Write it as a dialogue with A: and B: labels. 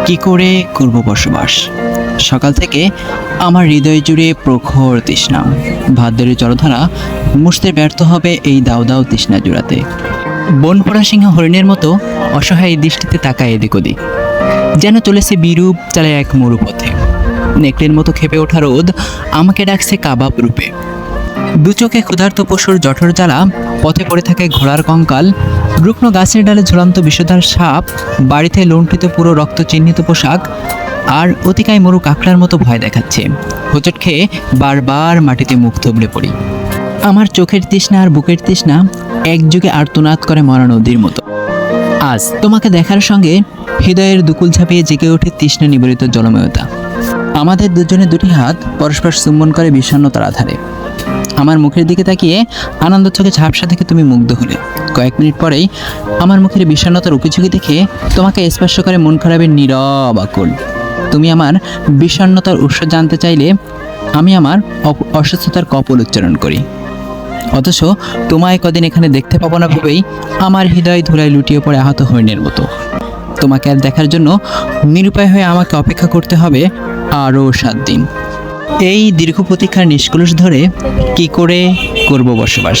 A: কি করে করব বসবাস? সকাল থেকে আমার হৃদয় জুড়ে প্রখর তৃষ্ণা। ভাদ্রের জলধারা মুছতে ব্যর্থ হবে এই দাউ দাউ তৃষ্ণা জুড়াতে। বনপোড়া সিংহ হরিণের মতো অসহায় দৃষ্টিতে তাকায় এদিক ওদিক, যেন চলেছে বিরূপ চালে এক মরুপথে। নেকড়ের মতো খেপে ওঠা রোদ আমাকে ডাকছে কাবাব রূপে। দু চোখে ক্ষুধার্ত পশুর জঠর জ্বালা, পথে পড়ে থাকে ঘোড়ার কঙ্কাল, রুগ্ন গাছের ডালে ঝুলন্ত বিষধর সাপ, বাড়িতে লুণ্ঠিত পুরো রক্ত চিহ্নিত পোশাক, আর অতিকায় মরু কাঁকড়ার মতো ভয় দেখাচ্ছে। হোঁচট খেয়ে বারবার মাটিতে মুখ থুবড়ে পড়ি। আমার চোখের তৃষ্ণা আর বুকের তৃষ্ণা একযুগে আর্তনাদ করে মরা নদীর মতো। আজ তোমাকে দেখার সঙ্গে হৃদয়ের দুকুল ঝাঁপিয়ে জেগে ওঠে তৃষ্ণা নিবেড়িত জলময়তা। আমাদের দুজনে দুটি হাত পরস্পর চুম্বন করে বিষণ্ণতার আধারে। আমার মুখের দিকে তাকিয়ে আনন্দ চোখে ঝাপসা থেকে তুমি মুগ্ধ হলে। কয়েক মিনিট পরেই আমার মুখের বিষণ্ণতার উকিঝুঁকি দেখে তোমাকে স্পর্শ করে মন খারাপের নীরব আকুল। তুমি আমার বিষণ্ণতার উৎস জানতে চাইলে আমি আমার অসুস্থতার কপল উচ্চারণ করি। অথচ তোমায় কদিন এখানে দেখতে পাবো না ভেবেই আমার হৃদয় ধুলায় লুটিয়ে পড়ে আহত হরিণের মতো। তোমাকে আর দেখার জন্য নিরুপায় হয়ে আমাকে অপেক্ষা করতে হবে আরও 7 দিন। এই দীর্ঘ প্রতীক্ষার নিষ্কলুষ ধরে কি করে করব বসবাস?